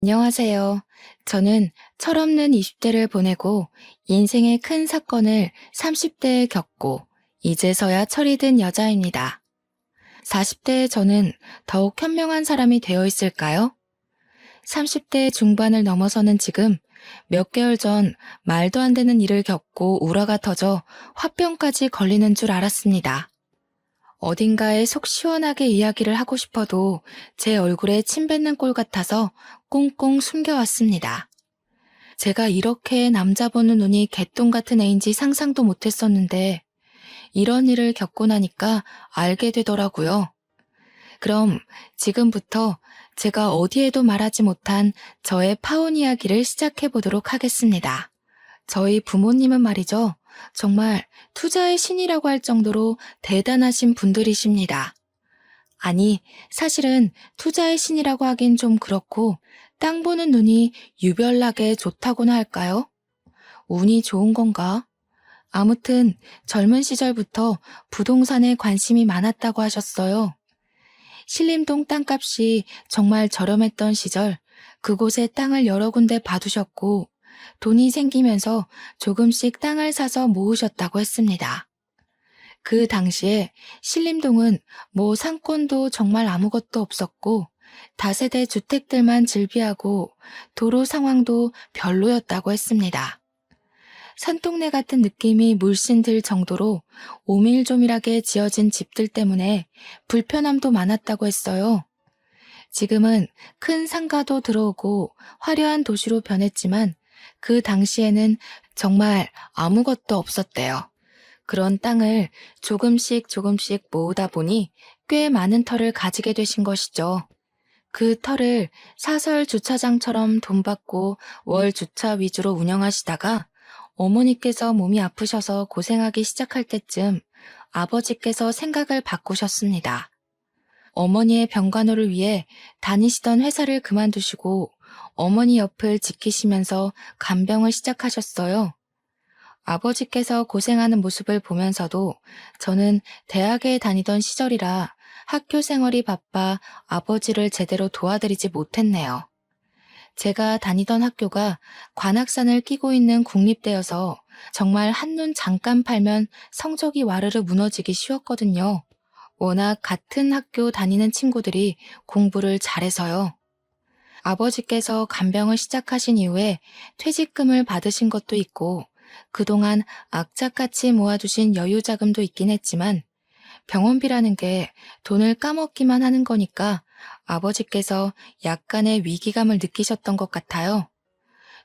안녕하세요. 저는 철없는 20대를 보내고 인생의 큰 사건을 30대에 겪고 이제서야 철이 든 여자입니다. 40대의 저는 더욱 현명한 사람이 되어 있을까요? 30대 중반을 넘어서는 지금 몇 개월 전 말도 안 되는 일을 겪고 우라가 터져 화병까지 걸리는 줄 알았습니다. 어딘가에 속 시원하게 이야기를 하고 싶어도 제 얼굴에 침 뱉는 꼴 같아서 꽁꽁 숨겨왔습니다. 제가 이렇게 남자 보는 눈이 개똥 같은 애인지 상상도 못했었는데 이런 일을 겪고 나니까 알게 되더라고요. 그럼 지금부터 제가 어디에도 말하지 못한 저의 파혼 이야기를 시작해 보도록 하겠습니다. 저희 부모님은 말이죠. 정말 투자의 신이라고 할 정도로 대단하신 분들이십니다. 아니, 사실은 투자의 신이라고 하긴 좀 그렇고 땅 보는 눈이 유별나게 좋다고나 할까요? 운이 좋은 건가? 아무튼 젊은 시절부터 부동산에 관심이 많았다고 하셨어요. 신림동 땅값이 정말 저렴했던 시절 그곳에 땅을 여러 군데 봐두셨고 돈이 생기면서 조금씩 땅을 사서 모으셨다고 했습니다. 그 당시에 신림동은 뭐 상권도 정말 아무것도 없었고 다세대 주택들만 즐비하고 도로 상황도 별로였다고 했습니다. 산동네 같은 느낌이 물씬 들 정도로 오밀조밀하게 지어진 집들 때문에 불편함도 많았다고 했어요. 지금은 큰 상가도 들어오고 화려한 도시로 변했지만 그 당시에는 정말 아무것도 없었대요. 그런 땅을 조금씩 모으다 보니 꽤 많은 터를 가지게 되신 것이죠. 그 터를 사설 주차장처럼 돈 받고 월 주차 위주로 운영하시다가 어머니께서 몸이 아프셔서 고생하기 시작할 때쯤 아버지께서 생각을 바꾸셨습니다. 어머니의 병간호를 위해 다니시던 회사를 그만두시고 어머니 옆을 지키시면서 간병을 시작하셨어요. 아버지께서 고생하는 모습을 보면서도 저는 대학에 다니던 시절이라 학교 생활이 바빠 아버지를 제대로 도와드리지 못했네요. 제가 다니던 학교가 관악산을 끼고 있는 국립대여서 정말 한눈 잠깐 팔면 성적이 와르르 무너지기 쉬웠거든요. 워낙 같은 학교 다니는 친구들이 공부를 잘해서요. 아버지께서 간병을 시작하신 이후에 퇴직금을 받으신 것도 있고 그동안 악착같이 모아두신 여유자금도 있긴 했지만 병원비라는 게 돈을 까먹기만 하는 거니까 아버지께서 약간의 위기감을 느끼셨던 것 같아요.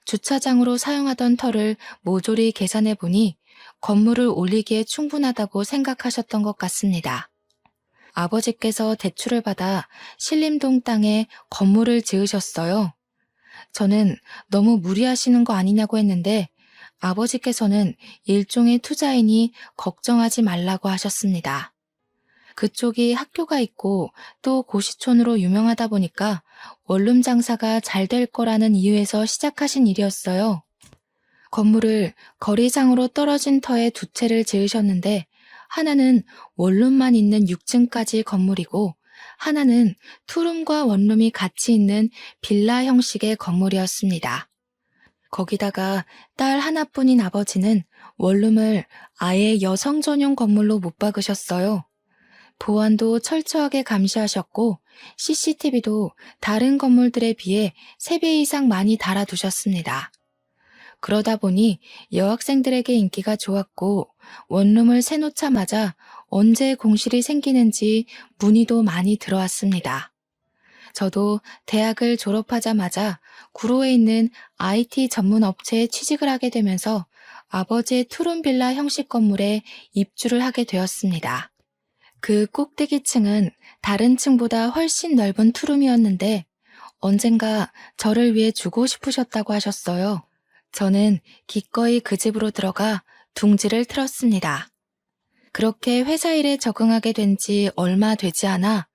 주차장으로 사용하던 터를 모조리 계산해 보니 건물을 올리기에 충분하다고 생각하셨던 것 같습니다. 아버지께서 대출을 받아 신림동 땅에 건물을 지으셨어요. 저는 너무 무리하시는 거 아니냐고 했는데 아버지께서는 일종의 투자이니 걱정하지 말라고 하셨습니다. 그쪽이 학교가 있고 또 고시촌으로 유명하다 보니까 원룸 장사가 잘 될 거라는 이유에서 시작하신 일이었어요. 건물을 거리상으로 떨어진 터에 두 채를 지으셨는데 하나는 원룸만 있는 6층까지 건물이고 하나는 투룸과 원룸이 같이 있는 빌라 형식의 건물이었습니다. 거기다가 딸 하나뿐인 아버지는 원룸을 아예 여성 전용 건물로 못 박으셨어요. 보안도 철저하게 감시하셨고 CCTV도 다른 건물들에 비해 3배 이상 많이 달아두셨습니다. 그러다 보니 여학생들에게 인기가 좋았고 원룸을 세놓자마자 언제 공실이 생기는지 문의도 많이 들어왔습니다. 저도 대학을 졸업하자마자 구로에 있는 IT 전문 업체에 취직을 하게 되면서 아버지의 투룸 빌라 형식 건물에 입주를 하게 되었습니다. 그 꼭대기층은 다른 층보다 훨씬 넓은 투룸이었는데 언젠가 저를 위해 주고 싶으셨다고 하셨어요. 저는 기꺼이 그 집으로 들어가 둥지를 틀었습니다. 그렇게 회사 일에 적응하게 된 지 얼마 되지 않아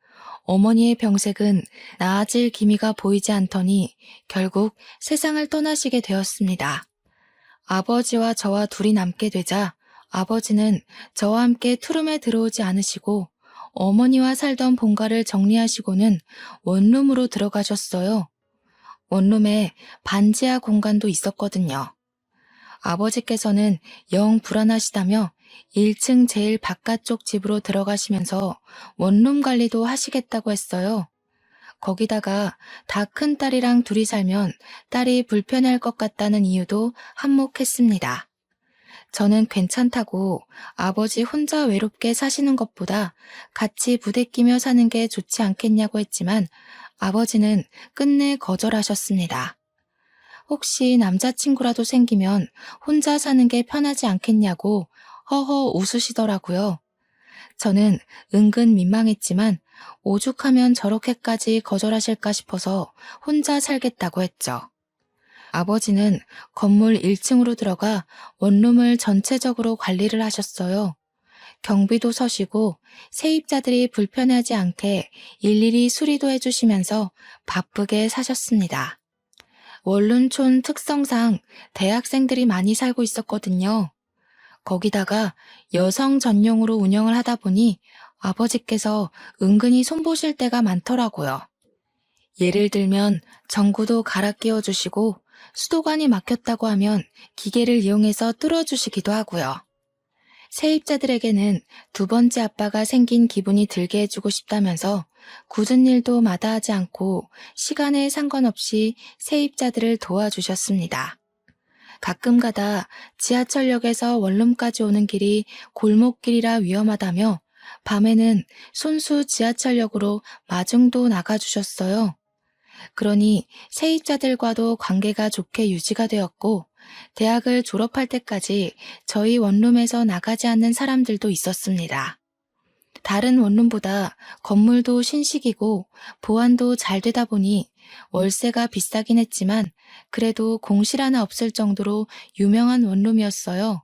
어머니의 병색은 나아질 기미가 보이지 않더니 결국 세상을 떠나시게 되었습니다. 아버지와 저와 둘이 남게 되자 아버지는 저와 함께 투룸에 들어오지 않으시고 어머니와 살던 본가를 정리하시고는 원룸으로 들어가셨어요. 원룸에 반지하 공간도 있었거든요. 아버지께서는 영 불안하시다며 1층 제일 바깥쪽 집으로 들어가시면서 원룸 관리도 하시겠다고 했어요. 거기다가 다 큰 딸이랑 둘이 살면 딸이 불편할 것 같다는 이유도 한몫했습니다. 저는 괜찮다고 아버지 혼자 외롭게 사시는 것보다 같이 부대끼며 사는 게 좋지 않겠냐고 했지만 아버지는 끝내 거절하셨습니다. 혹시 남자친구라도 생기면 혼자 사는 게 편하지 않겠냐고 허허 웃으시더라고요. 저는 은근 민망했지만 오죽하면 저렇게까지 거절하실까 싶어서 혼자 살겠다고 했죠. 아버지는 건물 1층으로 들어가 원룸을 전체적으로 관리를 하셨어요. 경비도 서시고 세입자들이 불편하지 않게 일일이 수리도 해주시면서 바쁘게 사셨습니다. 원룸촌 특성상 대학생들이 많이 살고 있었거든요. 거기다가 여성 전용으로 운영을 하다 보니 아버지께서 은근히 손보실 때가 많더라고요. 예를 들면 전구도 갈아 끼워주시고 수도관이 막혔다고 하면 기계를 이용해서 뚫어주시기도 하고요. 세입자들에게는 두 번째 아빠가 생긴 기분이 들게 해주고 싶다면서 굳은 일도 마다하지 않고 시간에 상관없이 세입자들을 도와주셨습니다. 가끔가다 지하철역에서 원룸까지 오는 길이 골목길이라 위험하다며 밤에는 손수 지하철역으로 마중도 나가주셨어요. 그러니 세입자들과도 관계가 좋게 유지가 되었고 대학을 졸업할 때까지 저희 원룸에서 나가지 않는 사람들도 있었습니다. 다른 원룸보다 건물도 신식이고 보안도 잘 되다 보니 월세가 비싸긴 했지만 그래도 공실 하나 없을 정도로 유명한 원룸이었어요.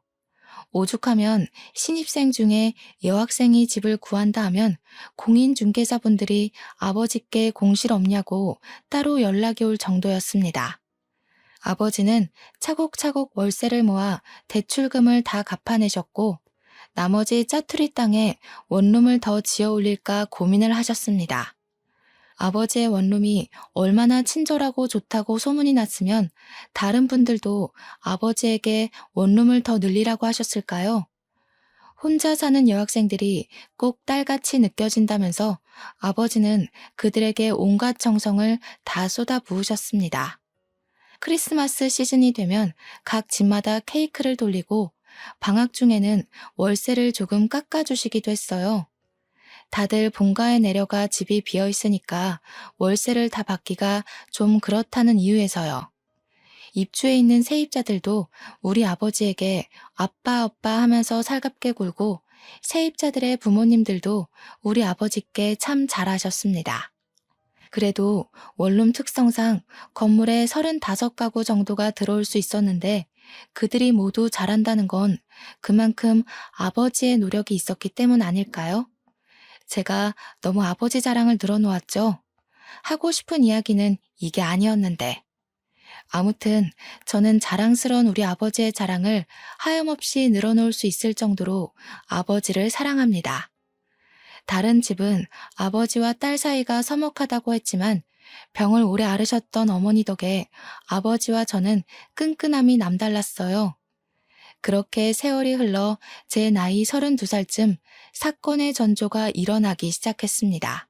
오죽하면 신입생 중에 여학생이 집을 구한다 하면 공인중개사분들이 아버지께 공실 없냐고 따로 연락이 올 정도였습니다. 아버지는 차곡차곡 월세를 모아 대출금을 다 갚아내셨고 나머지 짜투리 땅에 원룸을 더 지어 올릴까 고민을 하셨습니다. 아버지의 원룸이 얼마나 친절하고 좋다고 소문이 났으면 다른 분들도 아버지에게 원룸을 더 늘리라고 하셨을까요? 혼자 사는 여학생들이 꼭 딸같이 느껴진다면서 아버지는 그들에게 온갖 정성을 다 쏟아 부으셨습니다. 크리스마스 시즌이 되면 각 집마다 케이크를 돌리고 방학 중에는 월세를 조금 깎아주시기도 했어요. 다들 본가에 내려가 집이 비어 있으니까 월세를 다 받기가 좀 그렇다는 이유에서요. 입주해 있는 세입자들도 우리 아버지에게 아빠 하면서 살갑게 굴고 세입자들의 부모님들도 우리 아버지께 참 잘하셨습니다. 그래도 원룸 특성상 건물에 35가구 정도가 들어올 수 있었는데 그들이 모두 잘한다는 건 그만큼 아버지의 노력이 있었기 때문 아닐까요? 제가 너무 아버지 자랑을 늘어놓았죠. 하고 싶은 이야기는 이게 아니었는데. 아무튼 저는 자랑스러운 우리 아버지의 자랑을 하염없이 늘어놓을 수 있을 정도로 아버지를 사랑합니다. 다른 집은 아버지와 딸 사이가 서먹하다고 했지만 병을 오래 앓으셨던 어머니 덕에 아버지와 저는 끈끈함이 남달랐어요. 그렇게 세월이 흘러 제 나이 32살쯤 사건의 전조가 일어나기 시작했습니다.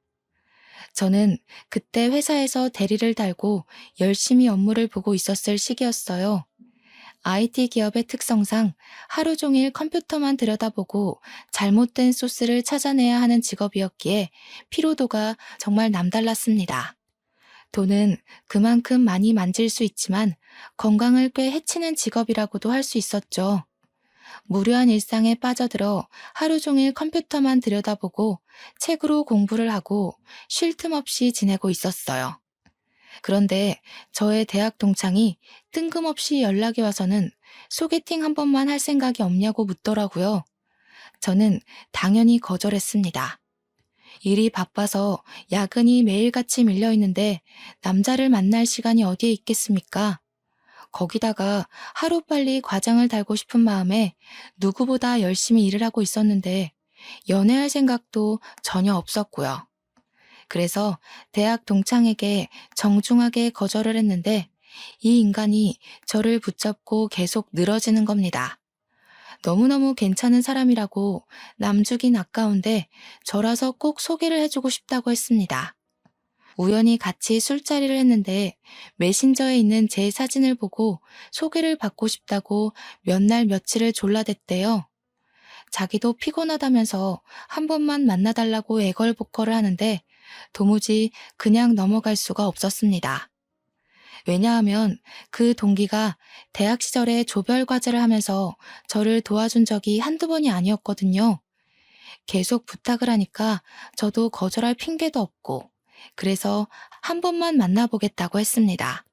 저는 그때 회사에서 대리를 달고 열심히 업무를 보고 있었을 시기였어요. IT 기업의 특성상 하루 종일 컴퓨터만 들여다보고 잘못된 소스를 찾아내야 하는 직업이었기에 피로도가 정말 남달랐습니다. 돈은 그만큼 많이 만질 수 있지만 건강을 꽤 해치는 직업이라고도 할 수 있었죠. 무료한 일상에 빠져들어 하루 종일 컴퓨터만 들여다보고 책으로 공부를 하고 쉴 틈 없이 지내고 있었어요. 그런데 저의 대학 동창이 뜬금없이 연락이 와서는 소개팅 한 번만 할 생각이 없냐고 묻더라고요. 저는 당연히 거절했습니다. 일이 바빠서 야근이 매일같이 밀려 있는데 남자를 만날 시간이 어디에 있겠습니까? 거기다가 하루빨리 과장을 달고 싶은 마음에 누구보다 열심히 일을 하고 있었는데 연애할 생각도 전혀 없었고요. 그래서 대학 동창에게 정중하게 거절을 했는데 이 인간이 저를 붙잡고 계속 늘어지는 겁니다. 너무너무 괜찮은 사람이라고 남주긴 아까운데 저라서 꼭 소개를 해주고 싶다고 했습니다. 우연히 같이 술자리를 했는데 메신저에 있는 제 사진을 보고 소개를 받고 싶다고 몇 날 며칠을 졸라댔대요. 자기도 피곤하다면서 한 번만 만나달라고 애걸복걸을 하는데 도무지 그냥 넘어갈 수가 없었습니다. 왜냐하면 그 동기가 대학 시절에 조별과제를 하면서 저를 도와준 적이 한두 번이 아니었거든요. 계속 부탁을 하니까 저도 거절할 핑계도 없고 그래서 한 번만 만나보겠다고 했습니다.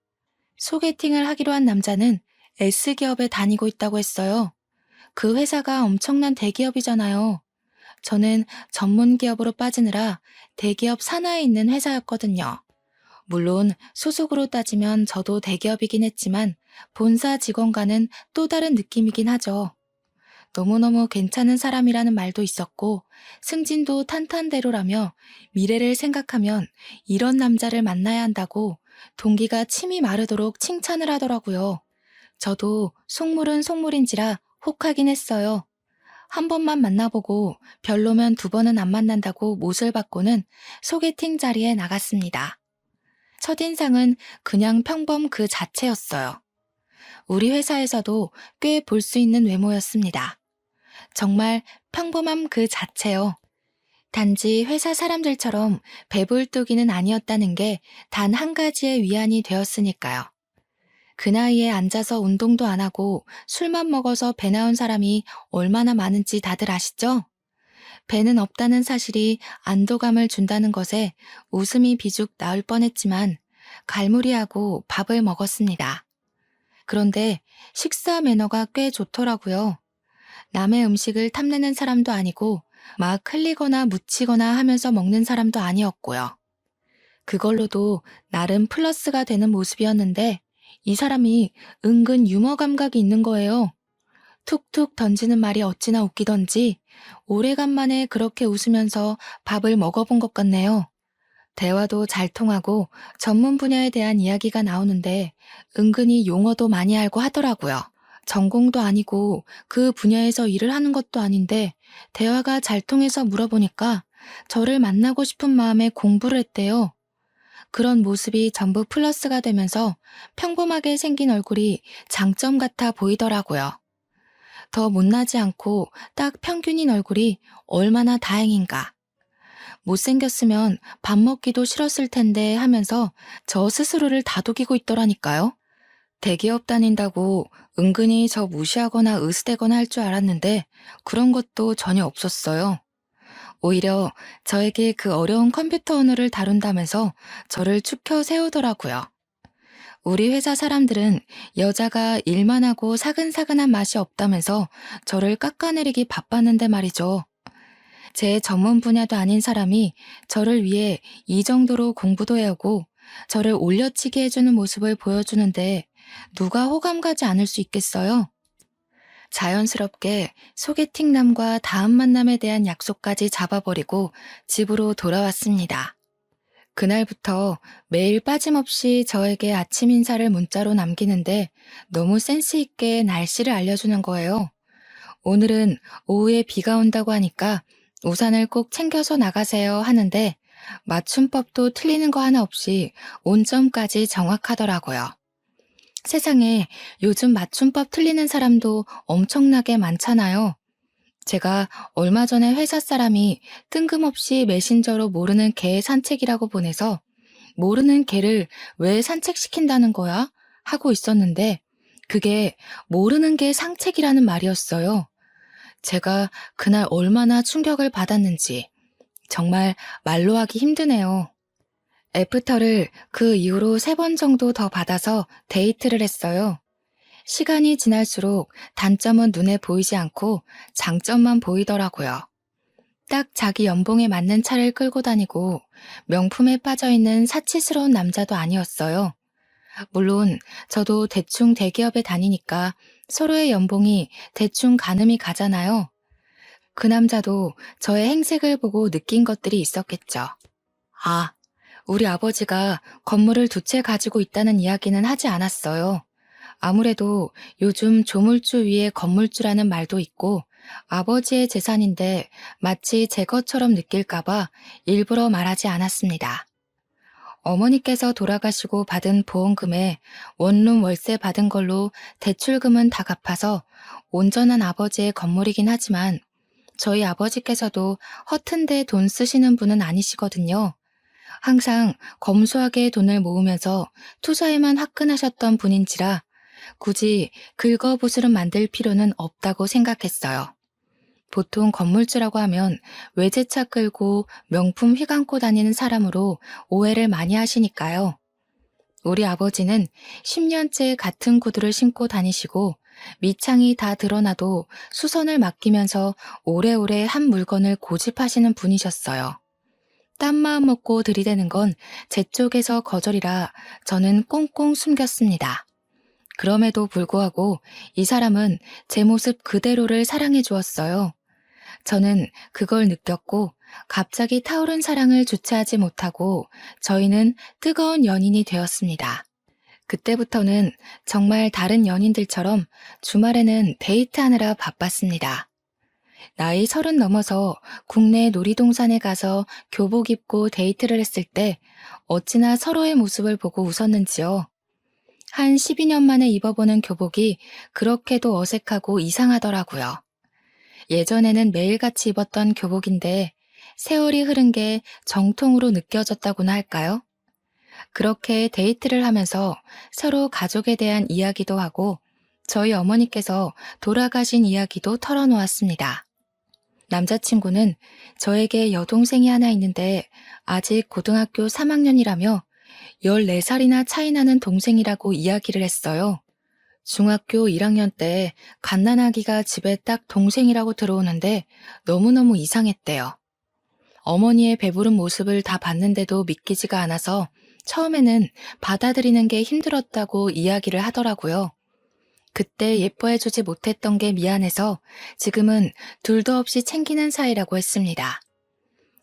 소개팅을 하기로 한 남자는 S기업에 다니고 있다고 했어요. 그 회사가 엄청난 대기업이잖아요. 저는 전문 기업으로 빠지느라 대기업 산하에 있는 회사였거든요. 물론 소속으로 따지면 저도 대기업이긴 했지만 본사 직원과는 또 다른 느낌이긴 하죠. 너무너무 괜찮은 사람이라는 말도 있었고 승진도 탄탄대로라며 미래를 생각하면 이런 남자를 만나야 한다고 동기가 침이 마르도록 칭찬을 하더라고요. 저도 속물은 속물인지라 혹하긴 했어요. 한 번만 만나보고 별로면 두 번은 안 만난다고 못을 받고는 소개팅 자리에 나갔습니다. 첫인상은 그냥 평범 그 자체였어요. 우리 회사에서도 꽤 볼 수 있는 외모였습니다. 정말 평범함 그 자체요. 단지 회사 사람들처럼 배불뚝이는 아니었다는 게 단 한 가지의 위안이 되었으니까요. 그 나이에 앉아서 운동도 안 하고 술만 먹어서 배 나온 사람이 얼마나 많은지 다들 아시죠? 배는 없다는 사실이 안도감을 준다는 것에 웃음이 비죽 나올 뻔했지만 갈무리하고 밥을 먹었습니다. 그런데 식사 매너가 꽤 좋더라고요. 남의 음식을 탐내는 사람도 아니고 막 흘리거나 묻히거나 하면서 먹는 사람도 아니었고요. 그걸로도 나름 플러스가 되는 모습이었는데 이 사람이 은근 유머 감각이 있는 거예요. 툭툭 던지는 말이 어찌나 웃기던지 오래간만에 그렇게 웃으면서 밥을 먹어본 것 같네요. 대화도 잘 통하고 전문 분야에 대한 이야기가 나오는데 은근히 용어도 많이 알고 하더라고요. 전공도 아니고 그 분야에서 일을 하는 것도 아닌데 대화가 잘 통해서 물어보니까 저를 만나고 싶은 마음에 공부를 했대요. 그런 모습이 전부 플러스가 되면서 평범하게 생긴 얼굴이 장점 같아 보이더라고요. 더 못나지 않고 딱 평균인 얼굴이 얼마나 다행인가. 못생겼으면 밥 먹기도 싫었을 텐데 하면서 저 스스로를 다독이고 있더라니까요. 대기업 다닌다고 은근히 저 무시하거나 으스대거나 할 줄 알았는데 그런 것도 전혀 없었어요. 오히려 저에게 그 어려운 컴퓨터 언어를 다룬다면서 저를 축혀 세우더라고요. 우리 회사 사람들은 여자가 일만 하고 사근사근한 맛이 없다면서 저를 깎아내리기 바빴는데 말이죠. 제 전문 분야도 아닌 사람이 저를 위해 이 정도로 공부도 해오고 저를 올려치게 해주는 모습을 보여주는데 누가 호감 가지 않을 수 있겠어요? 자연스럽게 소개팅남과 다음 만남에 대한 약속까지 잡아버리고 집으로 돌아왔습니다. 그날부터 매일 빠짐없이 저에게 아침 인사를 문자로 남기는데 너무 센스 있게 날씨를 알려주는 거예요. 오늘은 오후에 비가 온다고 하니까 우산을 꼭 챙겨서 나가세요 하는데 맞춤법도 틀리는 거 하나 없이 온점까지 정확하더라고요. 세상에 요즘 맞춤법 틀리는 사람도 엄청나게 많잖아요. 제가 얼마 전에 회사 사람이 뜬금없이 메신저로 모르는 개 산책이라고 보내서 모르는 개를 왜 산책시킨다는 거야? 하고 있었는데 그게 모르는 개 산책이라는 말이었어요. 제가 그날 얼마나 충격을 받았는지 정말 말로 하기 힘드네요. 애프터를 그 이후로 3번 정도 더 받아서 데이트를 했어요. 시간이 지날수록 단점은 눈에 보이지 않고 장점만 보이더라고요. 딱 자기 연봉에 맞는 차를 끌고 다니고 명품에 빠져있는 사치스러운 남자도 아니었어요. 물론 저도 대충 대기업에 다니니까 서로의 연봉이 대충 가늠이 가잖아요. 그 남자도 저의 행색을 보고 느낀 것들이 있었겠죠. 아, 우리 아버지가 건물을 두 채 가지고 있다는 이야기는 하지 않았어요. 아무래도 요즘 조물주 위에 건물주라는 말도 있고 아버지의 재산인데 마치 제 것처럼 느낄까봐 일부러 말하지 않았습니다. 어머니께서 돌아가시고 받은 보험금에 원룸 월세 받은 걸로 대출금은 다 갚아서 온전한 아버지의 건물이긴 하지만 저희 아버지께서도 허튼데 돈 쓰시는 분은 아니시거든요. 항상 검소하게 돈을 모으면서 투자에만 화끈하셨던 분인지라 굳이 긁어부스름 만들 필요는 없다고 생각했어요. 보통 건물주라고 하면 외제차 끌고 명품 휘감고 다니는 사람으로 오해를 많이 하시니까요. 우리 아버지는 10년째 같은 구두를 신고 다니시고 밑창이 다 드러나도 수선을 맡기면서 오래오래 한 물건을 고집하시는 분이셨어요. 딴 마음 먹고 들이대는 건 제 쪽에서 거절이라 저는 꽁꽁 숨겼습니다. 그럼에도 불구하고 이 사람은 제 모습 그대로를 사랑해 주었어요. 저는 그걸 느꼈고 갑자기 타오른 사랑을 주체하지 못하고 저희는 뜨거운 연인이 되었습니다. 그때부터는 정말 다른 연인들처럼 주말에는 데이트하느라 바빴습니다. 나이 30 넘어서 국내 놀이동산에 가서 교복 입고 데이트를 했을 때 어찌나 서로의 모습을 보고 웃었는지요. 한 12년 만에 입어보는 교복이 그렇게도 어색하고 이상하더라고요. 예전에는 매일같이 입었던 교복인데 세월이 흐른 게 정통으로 느껴졌다고나 할까요? 그렇게 데이트를 하면서 서로 가족에 대한 이야기도 하고 저희 어머니께서 돌아가신 이야기도 털어놓았습니다. 남자친구는 저에게 여동생이 하나 있는데 아직 고등학교 3학년이라며 14살이나 차이 나는 동생이라고 이야기를 했어요. 중학교 1학년 때 갓난아기가 집에 딱 동생이라고 들어오는데 너무너무 이상했대요. 어머니의 배부른 모습을 다 봤는데도 믿기지가 않아서 처음에는 받아들이는 게 힘들었다고 이야기를 하더라고요. 그때 예뻐해주지 못했던 게 미안해서 지금은 둘도 없이 챙기는 사이라고 했습니다.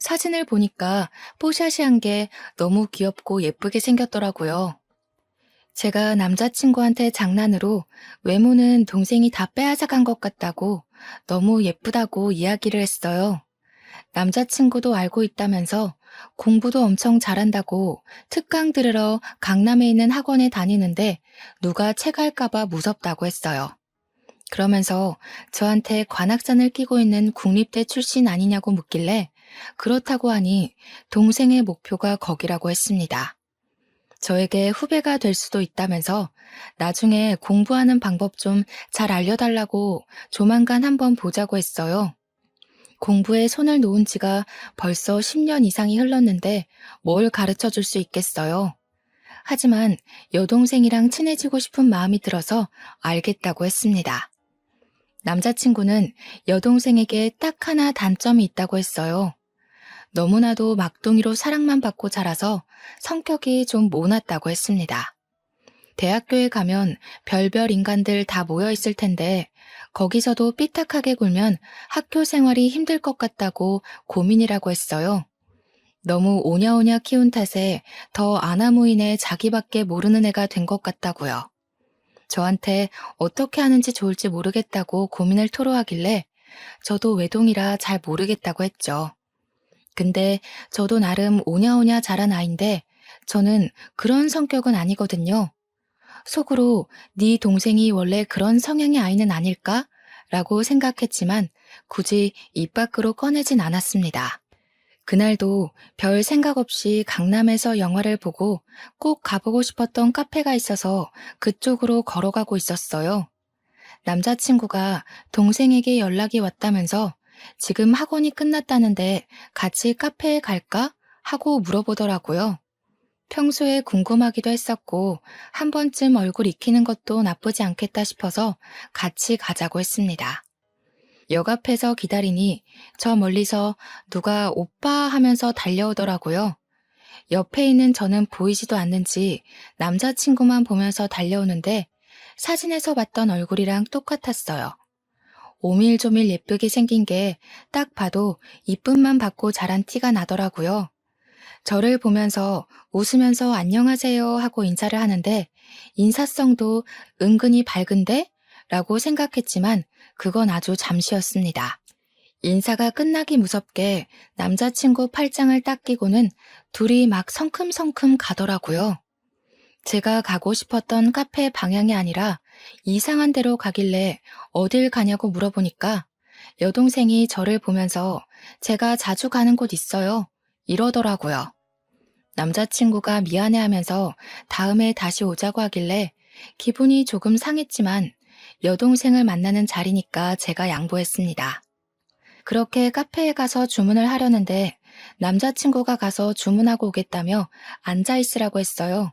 사진을 보니까 뽀샤시한 게 너무 귀엽고 예쁘게 생겼더라고요. 제가 남자친구한테 장난으로 외모는 동생이 다 빼앗아간 것 같다고 너무 예쁘다고 이야기를 했어요. 남자친구도 알고 있다면서 공부도 엄청 잘한다고 특강 들으러 강남에 있는 학원에 다니는데 누가 체갈까봐 무섭다고 했어요. 그러면서 저한테 관악산을 끼고 있는 국립대 출신 아니냐고 묻길래 그렇다고 하니 동생의 목표가 거기라고 했습니다. 저에게 후배가 될 수도 있다면서 나중에 공부하는 방법 좀 잘 알려달라고 조만간 한번 보자고 했어요. 공부에 손을 놓은 지가 벌써 10년 이상이 흘렀는데 뭘 가르쳐 줄 수 있겠어요. 하지만 여동생이랑 친해지고 싶은 마음이 들어서 알겠다고 했습니다. 남자친구는 여동생에게 딱 하나 단점이 있다고 했어요. 너무나도 막둥이로 사랑만 받고 자라서 성격이 좀 모났다고 했습니다. 대학교에 가면 별별 인간들 다 모여 있을 텐데 거기서도 삐딱하게 굴면 학교 생활이 힘들 것 같다고 고민이라고 했어요. 너무 오냐오냐 키운 탓에 더 아나무인의 자기밖에 모르는 애가 된 것 같다고요. 저한테 어떻게 하는지 좋을지 모르겠다고 고민을 토로하길래 저도 외동이라 잘 모르겠다고 했죠. 근데 저도 나름 오냐오냐 자란 아인데 저는 그런 성격은 아니거든요. 속으로 네 동생이 원래 그런 성향의 아이는 아닐까? 라고 생각했지만 굳이 입 밖으로 꺼내진 않았습니다. 그날도 별 생각 없이 강남에서 영화를 보고 꼭 가보고 싶었던 카페가 있어서 그쪽으로 걸어가고 있었어요. 남자친구가 동생에게 연락이 왔다면서 지금 학원이 끝났다는데 같이 카페에 갈까? 하고 물어보더라고요. 평소에 궁금하기도 했었고 한 번쯤 얼굴 익히는 것도 나쁘지 않겠다 싶어서 같이 가자고 했습니다. 역 앞에서 기다리니 저 멀리서 누가 오빠 하면서 달려오더라고요. 옆에 있는 저는 보이지도 않는지 남자친구만 보면서 달려오는데 사진에서 봤던 얼굴이랑 똑같았어요. 오밀조밀 예쁘게 생긴 게 딱 봐도 이쁨만 받고 자란 티가 나더라고요. 저를 보면서 웃으면서 안녕하세요 하고 인사를 하는데 인사성도 은근히 밝은데? 라고 생각했지만 그건 아주 잠시였습니다. 인사가 끝나기 무섭게 남자친구 팔짱을 딱 끼고는 둘이 막 성큼성큼 가더라고요. 제가 가고 싶었던 카페 방향이 아니라 이상한 데로 가길래 어딜 가냐고 물어보니까 여동생이 저를 보면서 제가 자주 가는 곳 있어요. 이러더라고요. 남자친구가 미안해하면서 다음에 다시 오자고 하길래 기분이 조금 상했지만 여동생을 만나는 자리니까 제가 양보했습니다. 그렇게 카페에 가서 주문을 하려는데 남자친구가 가서 주문하고 오겠다며 앉아있으라고 했어요.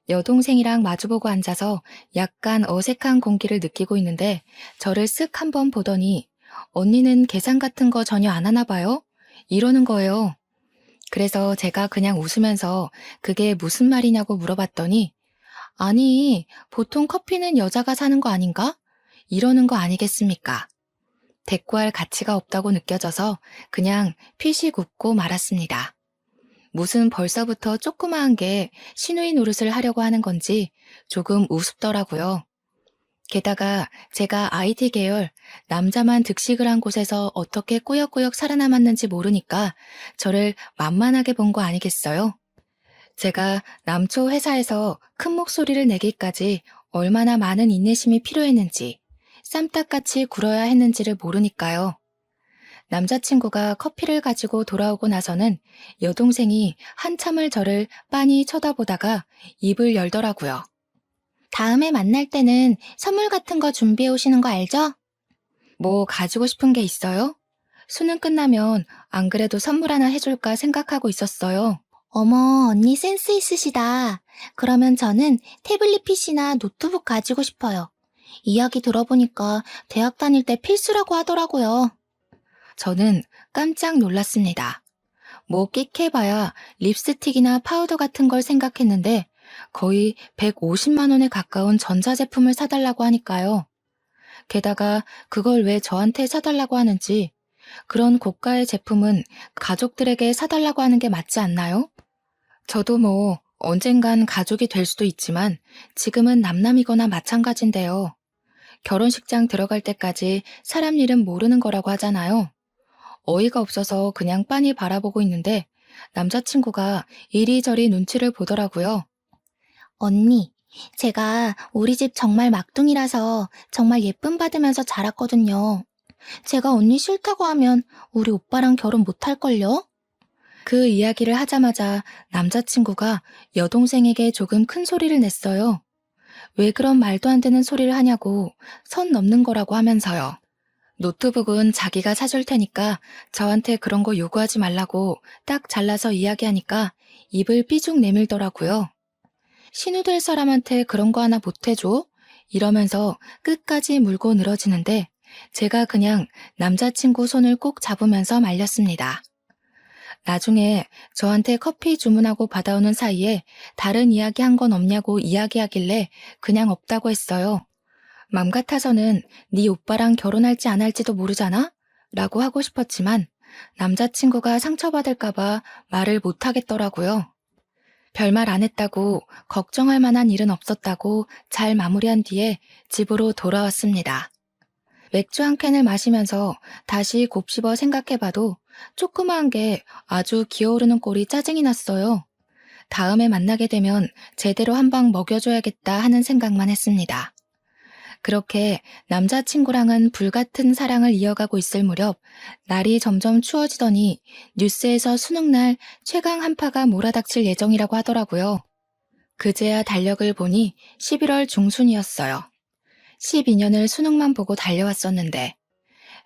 여동생이랑 마주보고 앉아서 약간 어색한 공기를 느끼고 있는데 저를 쓱 한번 보더니 언니는 계산 같은 거 전혀 안 하나 봐요? 이러는 거예요. 그래서 제가 그냥 웃으면서 그게 무슨 말이냐고 물어봤더니 아니, 보통 커피는 여자가 사는 거 아닌가? 이러는 거 아니겠습니까? 대꾸할 가치가 없다고 느껴져서 그냥 피식 웃고 말았습니다. 무슨 벌써부터 조그마한 게 시누이 노릇을 하려고 하는 건지 조금 우습더라고요. 게다가 제가 IT 계열 남자만 득식을 한 곳에서 어떻게 꾸역꾸역 살아남았는지 모르니까 저를 만만하게 본 거 아니겠어요? 제가 남초 회사에서 큰 목소리를 내기까지 얼마나 많은 인내심이 필요했는지 쌈딱같이 굴어야 했는지를 모르니까요. 남자친구가 커피를 가지고 돌아오고 나서는 여동생이 한참을 저를 빤히 쳐다보다가 입을 열더라고요. 다음에 만날 때는 선물 같은 거 준비해 오시는 거 알죠? 뭐 가지고 싶은 게 있어요? 수능 끝나면 안 그래도 선물 하나 해줄까 생각하고 있었어요. 어머, 언니 센스 있으시다. 그러면 저는 태블릿 PC나 노트북 가지고 싶어요. 이야기 들어보니까 대학 다닐 때 필수라고 하더라고요. 저는 깜짝 놀랐습니다. 뭐 끽해봐야 립스틱이나 파우더 같은 걸 생각했는데 거의 150만 원에 가까운 전자제품을 사달라고 하니까요. 게다가 그걸 왜 저한테 사달라고 하는지 그런 고가의 제품은 가족들에게 사달라고 하는 게 맞지 않나요? 저도 뭐 언젠간 가족이 될 수도 있지만 지금은 남남이거나 마찬가지인데요. 결혼식장 들어갈 때까지 사람 일은 모르는 거라고 하잖아요. 어이가 없어서 그냥 빤히 바라보고 있는데 남자친구가 이리저리 눈치를 보더라고요. 언니, 제가 우리 집 정말 막둥이라서 정말 예쁨 받으면서 자랐거든요. 제가 언니 싫다고 하면 우리 오빠랑 결혼 못할걸요? 그 이야기를 하자마자 남자친구가 여동생에게 조금 큰 소리를 냈어요. 왜 그런 말도 안 되는 소리를 하냐고 선 넘는 거라고 하면서요. 노트북은 자기가 사줄 테니까 저한테 그런 거 요구하지 말라고 딱 잘라서 이야기하니까 입을 삐죽 내밀더라고요. 신우될 사람한테 그런 거 하나 못 해줘? 이러면서 끝까지 물고 늘어지는데 제가 그냥 남자친구 손을 꼭 잡으면서 말렸습니다. 나중에 저한테 커피 주문하고 받아오는 사이에 다른 이야기 한 건 없냐고 이야기하길래 그냥 없다고 했어요. 맘 같아서는 네 오빠랑 결혼할지 안 할지도 모르잖아? 라고 하고 싶었지만 남자친구가 상처받을까봐 말을 못 하겠더라고요. 별말 안 했다고 걱정할 만한 일은 없었다고 잘 마무리한 뒤에 집으로 돌아왔습니다. 맥주 한 캔을 마시면서 다시 곱씹어 생각해봐도 조그마한 게 아주 기어오르는 꼴이 짜증이 났어요. 다음에 만나게 되면 제대로 한 방 먹여줘야겠다 하는 생각만 했습니다. 그렇게 남자친구랑은 불같은 사랑을 이어가고 있을 무렵 날이 점점 추워지더니 뉴스에서 수능날 최강 한파가 몰아닥칠 예정이라고 하더라고요. 그제야 달력을 보니 11월 중순이었어요. 12년을 수능만 보고 달려왔었는데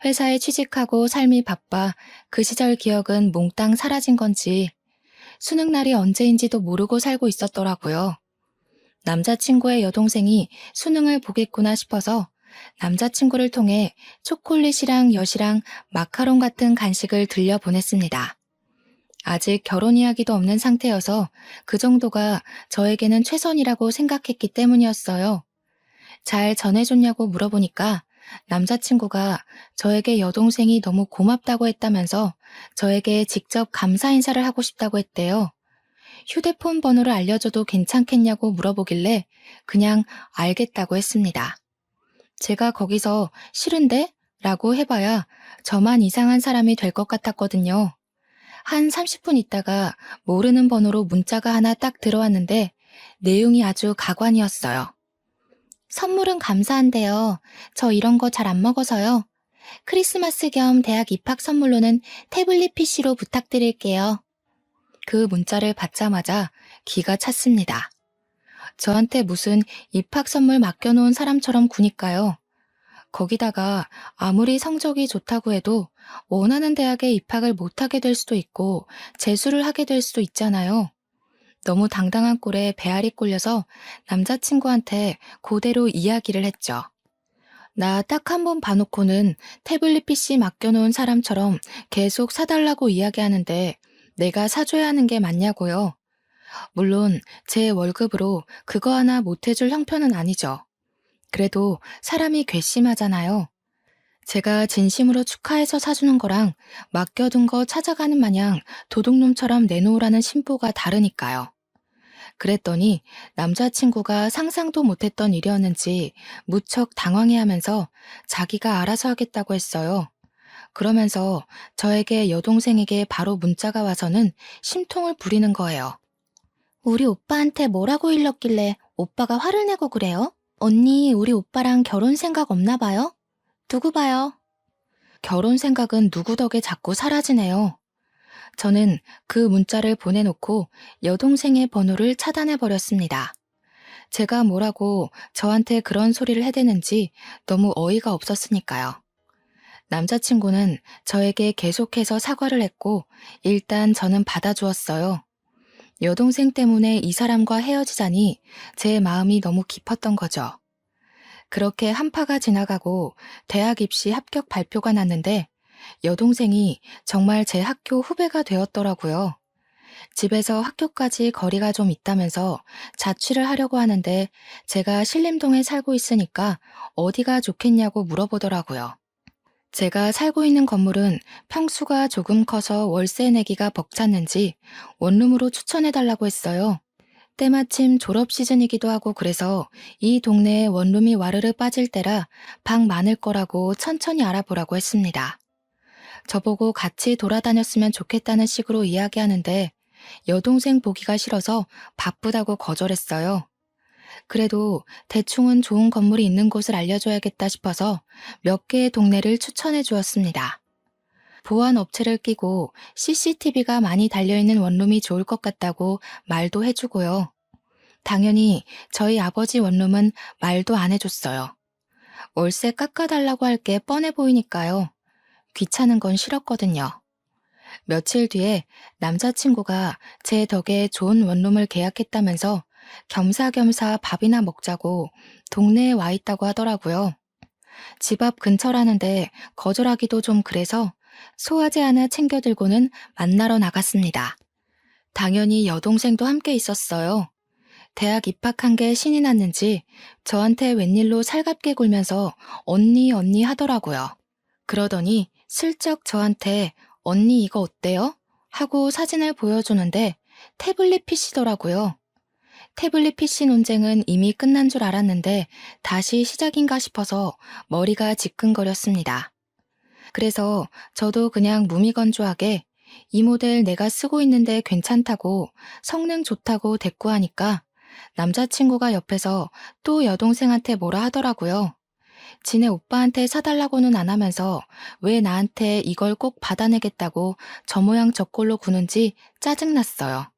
회사에 취직하고 삶이 바빠 그 시절 기억은 몽땅 사라진 건지 수능날이 언제인지도 모르고 살고 있었더라고요. 남자친구의 여동생이 수능을 보겠구나 싶어서 남자친구를 통해 초콜릿이랑 엿이랑 마카롱 같은 간식을 들려보냈습니다. 아직 결혼 이야기도 없는 상태여서 그 정도가 저에게는 최선이라고 생각했기 때문이었어요. 잘 전해줬냐고 물어보니까 남자친구가 저에게 여동생이 너무 고맙다고 했다면서 저에게 직접 감사 인사를 하고 싶다고 했대요. 휴대폰 번호를 알려줘도 괜찮겠냐고 물어보길래 그냥 알겠다고 했습니다. 제가 거기서 싫은데? 라고 해봐야 저만 이상한 사람이 될 것 같았거든요. 한 30분 있다가 모르는 번호로 문자가 하나 딱 들어왔는데 내용이 아주 가관이었어요. 선물은 감사한데요. 저 이런 거 잘 안 먹어서요. 크리스마스 겸 대학 입학 선물로는 태블릿 PC로 부탁드릴게요. 그 문자를 받자마자 기가 찼습니다. 저한테 무슨 입학 선물 맡겨놓은 사람처럼 구니까요. 거기다가 아무리 성적이 좋다고 해도 원하는 대학에 입학을 못하게 될 수도 있고 재수를 하게 될 수도 있잖아요. 너무 당당한 꼴에 배알이 꼴려서 남자친구한테 그대로 이야기를 했죠. 나 딱 한 번 봐놓고는 태블릿 PC 맡겨놓은 사람처럼 계속 사달라고 이야기하는데 내가 사줘야 하는 게 맞냐고요. 물론 제 월급으로 그거 하나 못해줄 형편은 아니죠. 그래도 사람이 괘씸하잖아요. 제가 진심으로 축하해서 사주는 거랑 맡겨둔 거 찾아가는 마냥 도둑놈처럼 내놓으라는 심보가 다르니까요. 그랬더니 남자친구가 상상도 못했던 일이었는지 무척 당황해하면서 자기가 알아서 하겠다고 했어요. 그러면서 저에게 여동생에게 바로 문자가 와서는 심통을 부리는 거예요. 우리 오빠한테 뭐라고 일렀길래 오빠가 화를 내고 그래요? 언니, 우리 오빠랑 결혼 생각 없나 봐요? 두고 봐요. 결혼 생각은 누구 덕에 자꾸 사라지네요. 저는 그 문자를 보내놓고 여동생의 번호를 차단해버렸습니다. 제가 뭐라고 저한테 그런 소리를 해대는지 너무 어이가 없었으니까요. 남자친구는 저에게 계속해서 사과를 했고 일단 저는 받아주었어요. 여동생 때문에 이 사람과 헤어지자니 제 마음이 너무 깊었던 거죠. 그렇게 한파가 지나가고 대학 입시 합격 발표가 났는데 여동생이 정말 제 학교 후배가 되었더라고요. 집에서 학교까지 거리가 좀 있다면서 자취를 하려고 하는데 제가 신림동에 살고 있으니까 어디가 좋겠냐고 물어보더라고요. 제가 살고 있는 건물은 평수가 조금 커서 월세 내기가 벅찼는지 원룸으로 추천해달라고 했어요. 때마침 졸업 시즌이기도 하고 그래서 이 동네에 원룸이 와르르 빠질 때라 방 많을 거라고 천천히 알아보라고 했습니다. 저보고 같이 돌아다녔으면 좋겠다는 식으로 이야기하는데 여동생 보기가 싫어서 바쁘다고 거절했어요. 그래도 대충은 좋은 건물이 있는 곳을 알려줘야겠다 싶어서 몇 개의 동네를 추천해 주었습니다. 보안 업체를 끼고 CCTV가 많이 달려있는 원룸이 좋을 것 같다고 말도 해주고요. 당연히 저희 아버지 원룸은 말도 안 해줬어요. 월세 깎아달라고 할 게 뻔해 보이니까요. 귀찮은 건 싫었거든요. 며칠 뒤에 남자친구가 제 덕에 좋은 원룸을 계약했다면서 겸사겸사 밥이나 먹자고 동네에 와 있다고 하더라고요. 집 앞 근처라는데 거절하기도 좀 그래서 소화제 하나 챙겨 들고는 만나러 나갔습니다. 당연히 여동생도 함께 있었어요. 대학 입학한 게 신이 났는지 저한테 웬일로 살갑게 굴면서 언니 언니 하더라고요. 그러더니 슬쩍 저한테 언니 이거 어때요? 하고 사진을 보여주는데 태블릿 PC더라고요. 태블릿 PC 논쟁은 이미 끝난 줄 알았는데 다시 시작인가 싶어서 머리가 지끈거렸습니다. 그래서 저도 그냥 무미건조하게 이 모델 내가 쓰고 있는데 괜찮다고 성능 좋다고 대꾸하니까 남자친구가 옆에서 또 여동생한테 뭐라 하더라고요. 지네 오빠한테 사달라고는 안 하면서 왜 나한테 이걸 꼭 받아내겠다고 저 모양 저 꼴로 구는지 짜증났어요.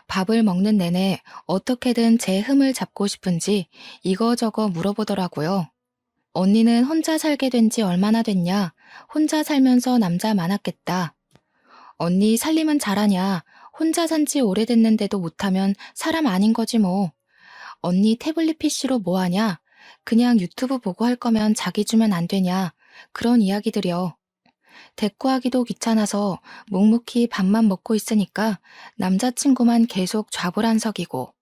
밥을 먹는 내내 어떻게든 제 흠을 잡고 싶은지 이거저거 물어보더라고요. 언니는 혼자 살게 된 지 얼마나 됐냐? 혼자 살면서 남자 많았겠다. 언니 살림은 잘하냐? 혼자 산지 오래됐는데도 못하면 사람 아닌 거지 뭐. 언니 태블릿 PC로 뭐 하냐? 그냥 유튜브 보고 할 거면 자기 주면 안 되냐? 그런 이야기들이요. 대꾸하기도 귀찮아서 묵묵히 밥만 먹고 있으니까 남자친구만 계속 좌불안석이고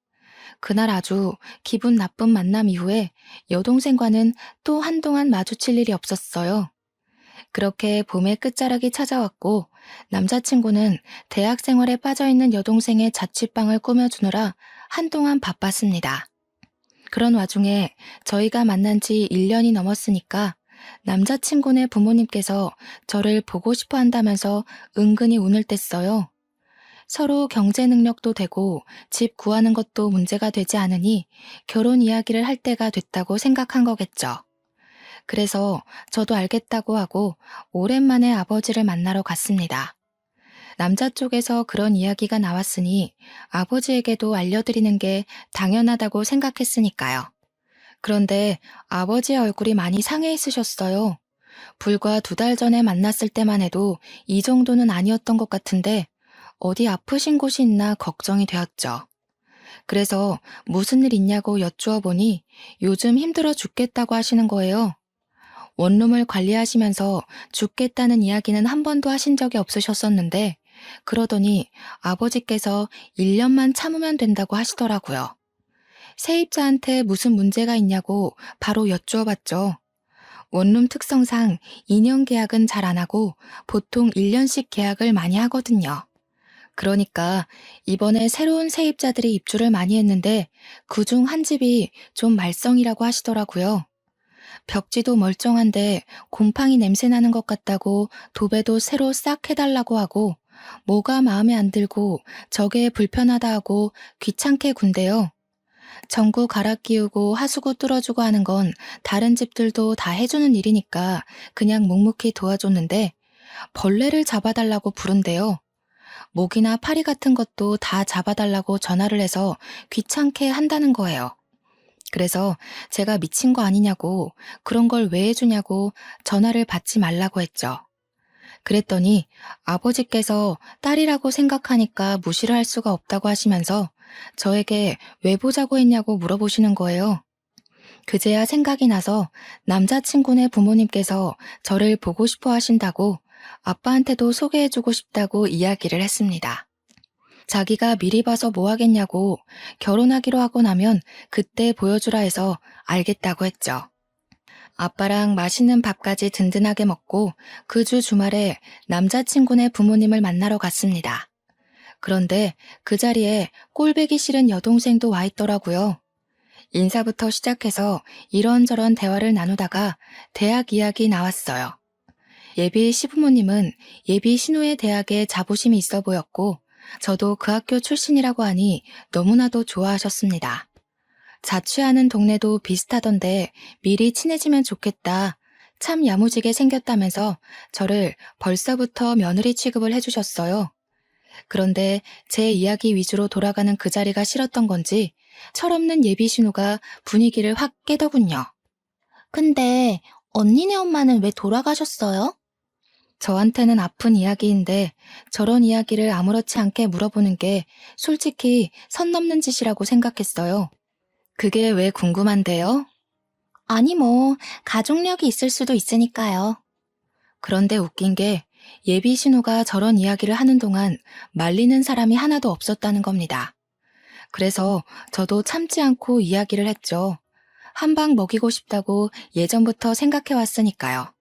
그날 아주 기분 나쁜 만남 이후에 여동생과는 또 한동안 마주칠 일이 없었어요. 그렇게 봄의 끝자락이 찾아왔고 남자친구는 대학 생활에 빠져있는 여동생의 자취방을 꾸며주느라 한동안 바빴습니다. 그런 와중에 저희가 만난 지 1년이 넘었으니까 남자친구네 부모님께서 저를 보고 싶어 한다면서 은근히 운을 뗐어요. 서로 경제 능력도 되고 집 구하는 것도 문제가 되지 않으니 결혼 이야기를 할 때가 됐다고 생각한 거겠죠. 그래서 저도 알겠다고 하고 오랜만에 아버지를 만나러 갔습니다. 남자 쪽에서 그런 이야기가 나왔으니 아버지에게도 알려드리는 게 당연하다고 생각했으니까요. 그런데 아버지의 얼굴이 많이 상해 있으셨어요. 불과 2달 전에 만났을 때만 해도 이 정도는 아니었던 것 같은데 어디 아프신 곳이 있나 걱정이 되었죠. 그래서 무슨 일 있냐고 여쭈어 보니 요즘 힘들어 죽겠다고 하시는 거예요. 원룸을 관리하시면서 죽겠다는 이야기는 한 번도 하신 적이 없으셨었는데 그러더니 아버지께서 1년만 참으면 된다고 하시더라고요. 세입자한테 무슨 문제가 있냐고 바로 여쭈어 봤죠. 원룸 특성상 2년 계약은 잘 안 하고 보통 1년씩 계약을 많이 하거든요. 그러니까 이번에 새로운 세입자들이 입주를 많이 했는데 그중 한 집이 좀 말썽이라고 하시더라고요. 벽지도 멀쩡한데 곰팡이 냄새 나는 것 같다고 도배도 새로 싹 해달라고 하고 뭐가 마음에 안 들고 저게 불편하다 하고 귀찮게 군대요. 전구 갈아 끼우고 하수구 뚫어주고 하는 건 다른 집들도 다 해주는 일이니까 그냥 묵묵히 도와줬는데 벌레를 잡아달라고 부른대요. 모기나 파리 같은 것도 다 잡아달라고 전화를 해서 귀찮게 한다는 거예요. 그래서 제가 미친 거 아니냐고 그런 걸 왜 해주냐고 전화를 받지 말라고 했죠. 그랬더니 아버지께서 딸이라고 생각하니까 무시를 할 수가 없다고 하시면서 저에게 왜 보자고 했냐고 물어보시는 거예요. 그제야 생각이 나서 남자친구네 부모님께서 저를 보고 싶어 하신다고 아빠한테도 소개해주고 싶다고 이야기를 했습니다. 자기가 미리 봐서 뭐 하겠냐고 결혼하기로 하고 나면 그때 보여주라 해서 알겠다고 했죠. 아빠랑 맛있는 밥까지 든든하게 먹고 그 주 주말에 남자친구네 부모님을 만나러 갔습니다. 그런데 그 자리에 꼴보기 싫은 여동생도 와 있더라고요. 인사부터 시작해서 이런저런 대화를 나누다가 대학 이야기 나왔어요. 예비 시부모님은 예비 신우의 대학에 자부심이 있어 보였고 저도 그 학교 출신이라고 하니 너무나도 좋아하셨습니다. 자취하는 동네도 비슷하던데 미리 친해지면 좋겠다. 참 야무지게 생겼다면서 저를 벌써부터 며느리 취급을 해주셨어요. 그런데 제 이야기 위주로 돌아가는 그 자리가 싫었던 건지 철없는 예비 신우가 분위기를 확 깨더군요. 근데 언니네 엄마는 왜 돌아가셨어요? 저한테는 아픈 이야기인데 저런 이야기를 아무렇지 않게 물어보는 게 솔직히 선 넘는 짓이라고 생각했어요. 그게 왜 궁금한데요? 아니 뭐 가족력이 있을 수도 있으니까요. 그런데 웃긴 게 예비 신우가 저런 이야기를 하는 동안 말리는 사람이 하나도 없었다는 겁니다. 그래서 저도 참지 않고 이야기를 했죠. 한 방 먹이고 싶다고 예전부터 생각해 왔으니까요.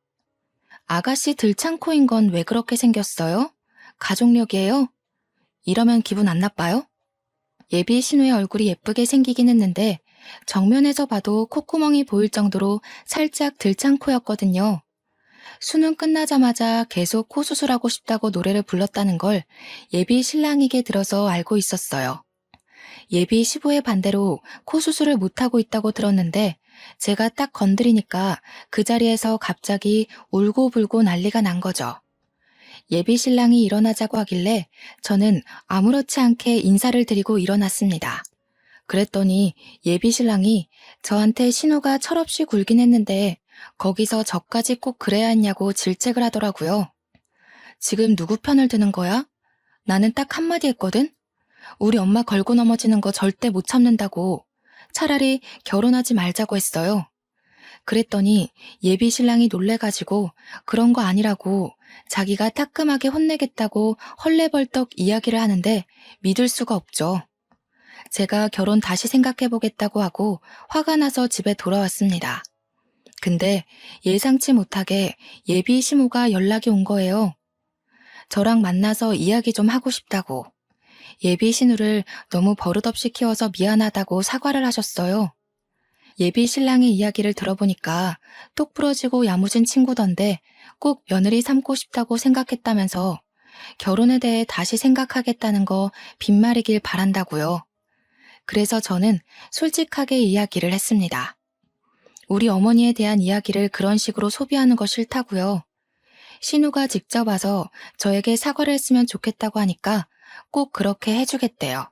아가씨 들창코인 건 왜 그렇게 생겼어요? 가족력이에요? 이러면 기분 안 나빠요? 예비 신우의 얼굴이 예쁘게 생기긴 했는데 정면에서 봐도 콧구멍이 보일 정도로 살짝 들창코였거든요. 수능 끝나자마자 계속 코 수술하고 싶다고 노래를 불렀다는 걸 예비 신랑에게 들어서 알고 있었어요. 예비 시부의 반대로 코 수술을 못하고 있다고 들었는데 제가 딱 건드리니까 그 자리에서 갑자기 울고불고 난리가 난 거죠. 예비 신랑이 일어나자고 하길래 저는 아무렇지 않게 인사를 드리고 일어났습니다. 그랬더니 예비 신랑이 저한테 신우가 철없이 굴긴 했는데 거기서 저까지 꼭 그래야 했냐고 질책을 하더라고요. 지금 누구 편을 드는 거야? 나는 딱 한마디 했거든? 우리 엄마 걸고 넘어지는 거 절대 못 참는다고. 차라리 결혼하지 말자고 했어요. 그랬더니 예비 신랑이 놀래가지고 그런 거 아니라고 자기가 따끔하게 혼내겠다고 헐레벌떡 이야기를 하는데 믿을 수가 없죠. 제가 결혼 다시 생각해보겠다고 하고 화가 나서 집에 돌아왔습니다. 근데 예상치 못하게 예비 시모가 연락이 온 거예요. 저랑 만나서 이야기 좀 하고 싶다고. 예비 신우를 너무 버릇없이 키워서 미안하다고 사과를 하셨어요. 예비 신랑의 이야기를 들어보니까 똑 부러지고 야무진 친구던데 꼭 며느리 삼고 싶다고 생각했다면서 결혼에 대해 다시 생각하겠다는 거 빈말이길 바란다고요. 그래서 저는 솔직하게 이야기를 했습니다. 우리 어머니에 대한 이야기를 그런 식으로 소비하는 거 싫다고요. 신우가 직접 와서 저에게 사과를 했으면 좋겠다고 하니까 꼭 그렇게 해주겠대요.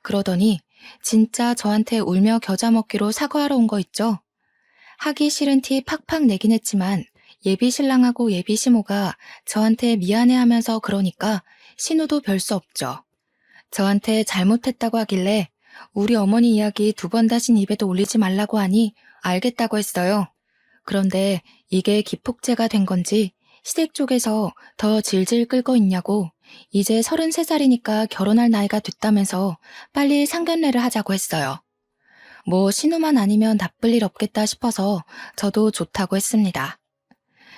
그러더니 진짜 저한테 울며 겨자 먹기로 사과하러 온 거 있죠? 하기 싫은 티 팍팍 내긴 했지만 예비 신랑하고 예비 시모가 저한테 미안해하면서 그러니까 신우도 별 수 없죠. 저한테 잘못했다고 하길래 우리 어머니 이야기 2번 다신 입에도 올리지 말라고 하니 알겠다고 했어요. 그런데 이게 기폭제가 된 건지 시댁 쪽에서 더 질질 끌고 있냐고 이제 33살이니까 결혼할 나이가 됐다면서 빨리 상견례를 하자고 했어요. 뭐 신우만 아니면 나쁠 일 없겠다 싶어서 저도 좋다고 했습니다.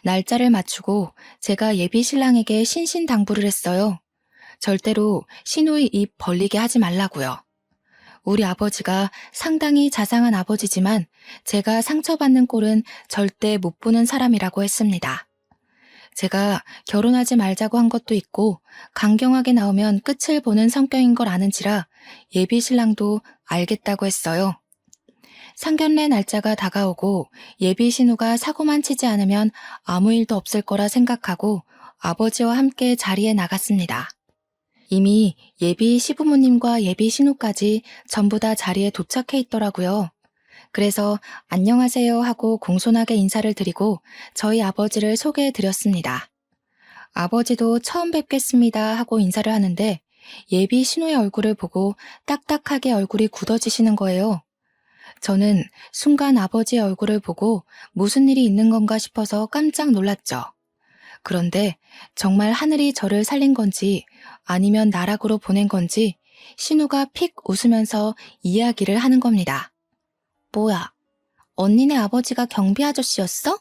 날짜를 맞추고 제가 예비 신랑에게 신신당부를 했어요. 절대로 신우의 입 벌리게 하지 말라고요. 우리 아버지가 상당히 자상한 아버지지만 제가 상처받는 꼴은 절대 못 보는 사람이라고 했습니다. 제가 결혼하지 말자고 한 것도 있고 강경하게 나오면 끝을 보는 성격인 걸 아는지라 예비 신랑도 알겠다고 했어요. 상견례 날짜가 다가오고 예비 신우가 사고만 치지 않으면 아무 일도 없을 거라 생각하고 아버지와 함께 자리에 나갔습니다. 이미 예비 시부모님과 예비 신우까지 전부 다 자리에 도착해 있더라고요. 그래서 안녕하세요 하고 공손하게 인사를 드리고 저희 아버지를 소개해 드렸습니다. 아버지도 처음 뵙겠습니다 하고 인사를 하는데 예비 신우의 얼굴을 보고 딱딱하게 얼굴이 굳어지시는 거예요. 저는 순간 아버지의 얼굴을 보고 무슨 일이 있는 건가 싶어서 깜짝 놀랐죠. 그런데 정말 하늘이 저를 살린 건지 아니면 나락으로 보낸 건지 신우가 픽 웃으면서 이야기를 하는 겁니다. 뭐야, 언니네 아버지가 경비 아저씨였어?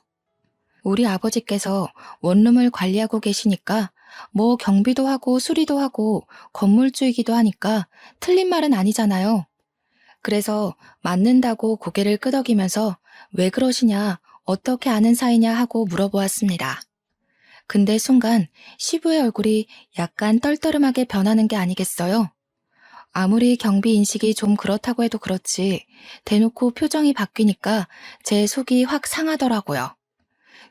우리 아버지께서 원룸을 관리하고 계시니까 뭐 경비도 하고 수리도 하고 건물주이기도 하니까 틀린 말은 아니잖아요. 그래서 맞는다고 고개를 끄덕이면서 왜 그러시냐, 어떻게 아는 사이냐 하고 물어보았습니다. 근데 순간 시부의 얼굴이 약간 떨떠름하게 변하는 게 아니겠어요? 아무리 경비 인식이 좀 그렇다고 해도 그렇지 대놓고 표정이 바뀌니까 제 속이 확 상하더라고요.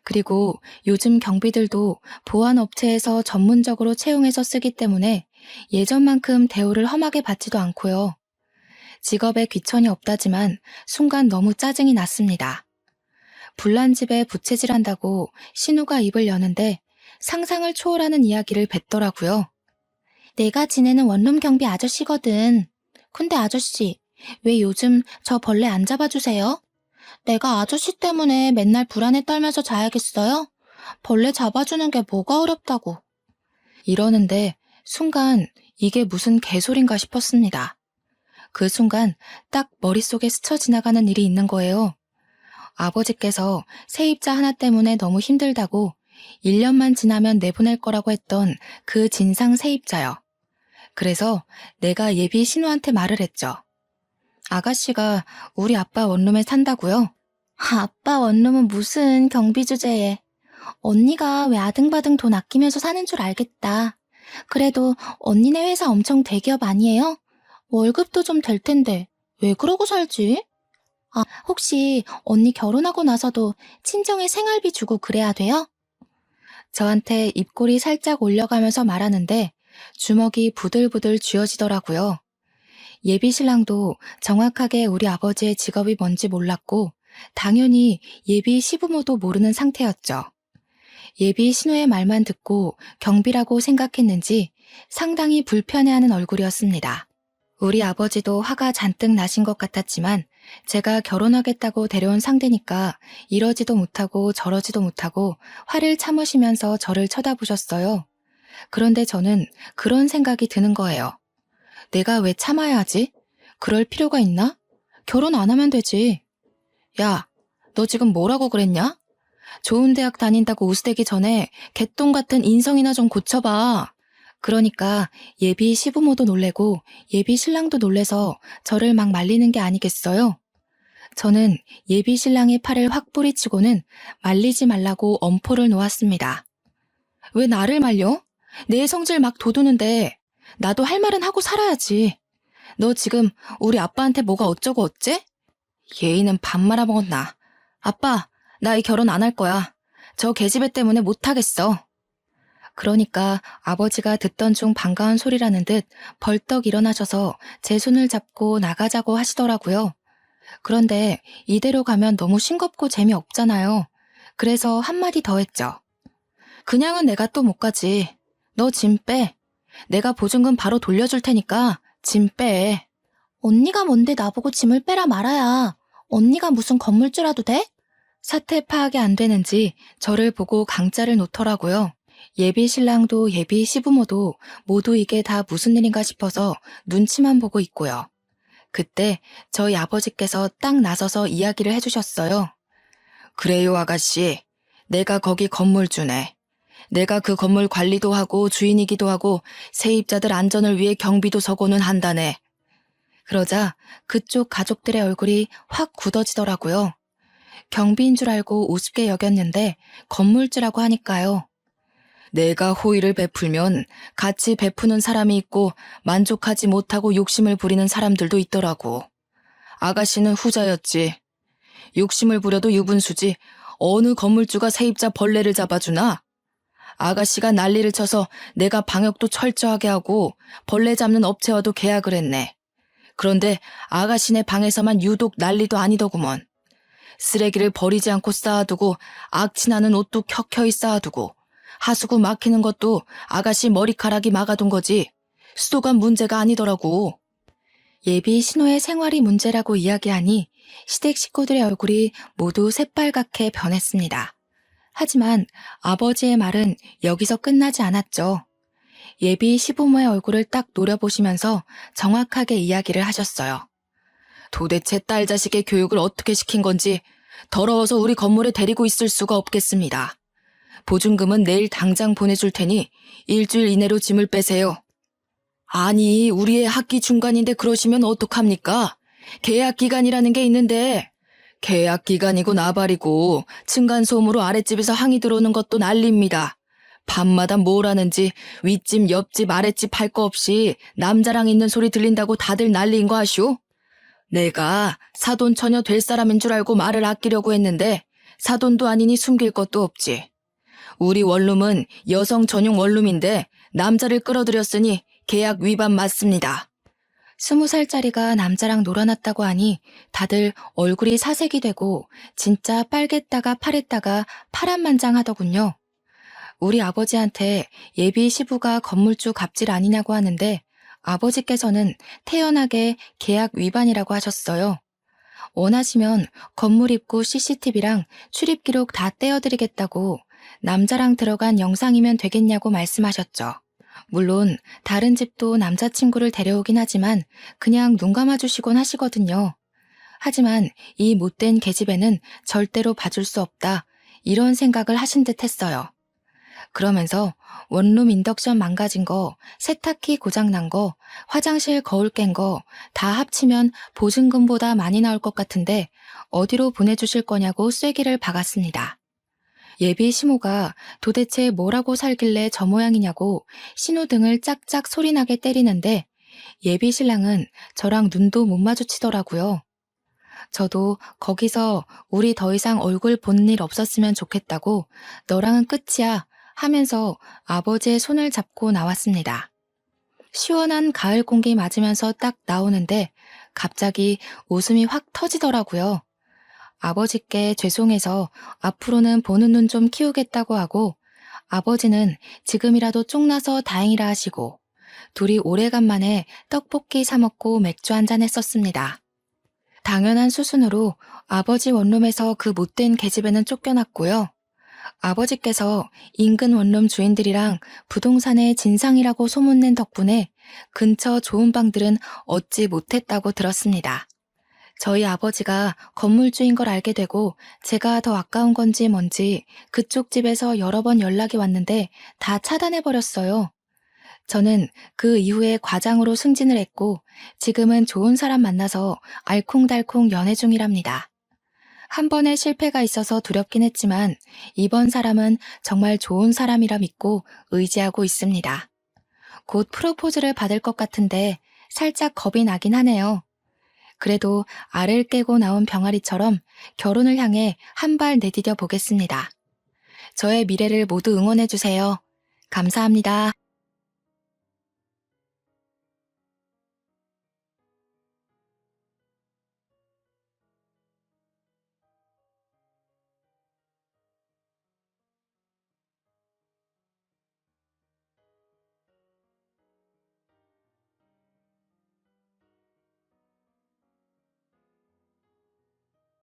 그리고 요즘 경비들도 보안업체에서 전문적으로 채용해서 쓰기 때문에 예전만큼 대우를 험하게 받지도 않고요. 직업에 귀천이 없다지만 순간 너무 짜증이 났습니다. 불난 집에 부채질한다고 신우가 입을 여는데 상상을 초월하는 이야기를 뱉더라고요. 내가 지내는 원룸 경비 아저씨거든. 근데 아저씨, 왜 요즘 저 벌레 안 잡아주세요? 내가 아저씨 때문에 맨날 불안에 떨면서 자야겠어요? 벌레 잡아주는 게 뭐가 어렵다고. 이러는데 순간 이게 무슨 개소린가 싶었습니다. 그 순간 딱 머릿속에 스쳐 지나가는 일이 있는 거예요. 아버지께서 세입자 하나 때문에 너무 힘들다고 1년만 지나면 내보낼 거라고 했던 그 진상 세입자요. 그래서 내가 예비 신우한테 말을 했죠. 아가씨가 우리 아빠 원룸에 산다고요? 아빠 원룸은 무슨 경비 주제에. 언니가 왜 아등바등 돈 아끼면서 사는 줄 알겠다. 그래도 언니네 회사 엄청 대기업 아니에요? 월급도 좀 될 텐데 왜 그러고 살지? 아, 혹시 언니 결혼하고 나서도 친정에 생활비 주고 그래야 돼요? 저한테 입꼬리 살짝 올려가면서 말하는데 주먹이 부들부들 쥐어지더라고요. 예비 신랑도 정확하게 우리 아버지의 직업이 뭔지 몰랐고 당연히 예비 시부모도 모르는 상태였죠. 예비 신우의 말만 듣고 경비라고 생각했는지 상당히 불편해하는 얼굴이었습니다. 우리 아버지도 화가 잔뜩 나신 것 같았지만 제가 결혼하겠다고 데려온 상대니까 이러지도 못하고 저러지도 못하고 화를 참으시면서 저를 쳐다보셨어요. 그런데 저는 그런 생각이 드는 거예요. 내가 왜 참아야 하지? 그럴 필요가 있나? 결혼 안 하면 되지. 야, 너 지금 뭐라고 그랬냐? 좋은 대학 다닌다고 우스대기 전에 개똥 같은 인성이나 좀 고쳐봐. 그러니까 예비 시부모도 놀래고 예비 신랑도 놀래서 저를 막 말리는 게 아니겠어요? 저는 예비 신랑의 팔을 확 뿌리치고는 말리지 말라고 엄포를 놓았습니다. 왜 나를 말려? 내 성질 막 돋우는데 나도 할 말은 하고 살아야지. 너 지금 우리 아빠한테 뭐가 어쩌고 어째? 예의는 밥 말아먹었나. 아빠, 나 이 결혼 안 할 거야. 저 계집애 때문에 못하겠어. 그러니까 아버지가 듣던 중 반가운 소리라는 듯 벌떡 일어나셔서 제 손을 잡고 나가자고 하시더라고요. 그런데 이대로 가면 너무 싱겁고 재미없잖아요. 그래서 한마디 더 했죠. 그냥은 내가 또 못 가지. 너 짐 빼. 내가 보증금 바로 돌려줄 테니까 짐 빼. 언니가 뭔데 나보고 짐을 빼라 말아야. 언니가 무슨 건물주라도 돼? 사태 파악이 안 되는지 저를 보고 강짜를 놓더라고요. 예비 신랑도 예비 시부모도 모두 이게 다 무슨 일인가 싶어서 눈치만 보고 있고요. 그때 저희 아버지께서 딱 나서서 이야기를 해주셨어요. 그래요, 아가씨. 내가 거기 건물주네. 내가 그 건물 관리도 하고 주인이기도 하고 세입자들 안전을 위해 경비도 서고는 한다네. 그러자 그쪽 가족들의 얼굴이 확 굳어지더라고요. 경비인 줄 알고 우습게 여겼는데 건물주라고 하니까요. 내가 호의를 베풀면 같이 베푸는 사람이 있고 만족하지 못하고 욕심을 부리는 사람들도 있더라고. 아가씨는 후자였지. 욕심을 부려도 유분수지 어느 건물주가 세입자 벌레를 잡아주나? 아가씨가 난리를 쳐서 내가 방역도 철저하게 하고 벌레 잡는 업체와도 계약을 했네. 그런데 아가씨네 방에서만 유독 난리도 아니더구먼. 쓰레기를 버리지 않고 쌓아두고 악취나는 옷도 켜켜이 쌓아두고 하수구 막히는 것도 아가씨 머리카락이 막아둔 거지 수도가 문제가 아니더라고. 예비 신호의 생활이 문제라고 이야기하니 시댁 식구들의 얼굴이 모두 새빨갛게 변했습니다. 하지만 아버지의 말은 여기서 끝나지 않았죠. 예비 시부모의 얼굴을 딱 노려보시면서 정확하게 이야기를 하셨어요. 도대체 딸 자식의 교육을 어떻게 시킨 건지 더러워서 우리 건물에 데리고 있을 수가 없겠습니다. 보증금은 내일 당장 보내줄 테니 일주일 이내로 짐을 빼세요. 아니, 우리의 학기 중간인데 그러시면 어떡합니까? 계약 기간이라는 게 있는데 계약 기간이고 나발이고 층간소음으로 아랫집에서 항의 들어오는 것도 난리입니다. 밤마다 뭘 하는지 윗집 옆집 아랫집 할 거 없이 남자랑 있는 소리 들린다고 다들 난리인 거 아시오? 내가 사돈 처녀 될 사람인 줄 알고 말을 아끼려고 했는데 사돈도 아니니 숨길 것도 없지. 우리 원룸은 여성 전용 원룸인데 남자를 끌어들였으니 계약 위반 맞습니다. 20살짜리가 남자랑 놀아났다고 하니 다들 얼굴이 사색이 되고 진짜 빨갰다가 파랬다가 파란만장하더군요. 우리 아버지한테 예비 시부가 건물주 갑질 아니냐고 하는데 아버지께서는 태연하게 계약 위반이라고 하셨어요. 원하시면 건물 입구 CCTV랑 출입 기록 다 떼어드리겠다고 남자랑 들어간 영상이면 되겠냐고 말씀하셨죠. 물론 다른 집도 남자친구를 데려오긴 하지만 그냥 눈 감아주시곤 하시거든요. 하지만 이 못된 계집애는 절대로 봐줄 수 없다 이런 생각을 하신 듯 했어요. 그러면서 원룸 인덕션 망가진 거, 세탁기 고장난 거, 화장실 거울 깬 거 다 합치면 보증금보다 많이 나올 것 같은데 어디로 보내주실 거냐고 쐐기를 박았습니다. 예비 시모가 도대체 뭐라고 살길래 저 모양이냐고 신호등을 짝짝 소리나게 때리는데 예비 신랑은 저랑 눈도 못 마주치더라고요. 저도 거기서 우리 더 이상 얼굴 보는 일 없었으면 좋겠다고 너랑은 끝이야 하면서 아버지의 손을 잡고 나왔습니다. 시원한 가을 공기 맞으면서 딱 나오는데 갑자기 웃음이 확 터지더라고요. 아버지께 죄송해서 앞으로는 보는 눈 좀 키우겠다고 하고 아버지는 지금이라도 쪽나서 다행이라 하시고 둘이 오래간만에 떡볶이 사 먹고 맥주 한잔 했었습니다. 당연한 수순으로 아버지 원룸에서 그 못된 계집애는 쫓겨났고요. 아버지께서 인근 원룸 주인들이랑 부동산의 진상이라고 소문낸 덕분에 근처 좋은 방들은 얻지 못했다고 들었습니다. 저희 아버지가 건물주인 걸 알게 되고 제가 더 아까운 건지 뭔지 그쪽 집에서 여러 번 연락이 왔는데 다 차단해버렸어요. 저는 그 이후에 과장으로 승진을 했고 지금은 좋은 사람 만나서 알콩달콩 연애 중이랍니다. 한 번의 실패가 있어서 두렵긴 했지만 이번 사람은 정말 좋은 사람이라 믿고 의지하고 있습니다. 곧 프로포즈를 받을 것 같은데 살짝 겁이 나긴 하네요. 그래도 알을 깨고 나온 병아리처럼 결혼을 향해 한 발 내디뎌 보겠습니다. 저의 미래를 모두 응원해 주세요. 감사합니다.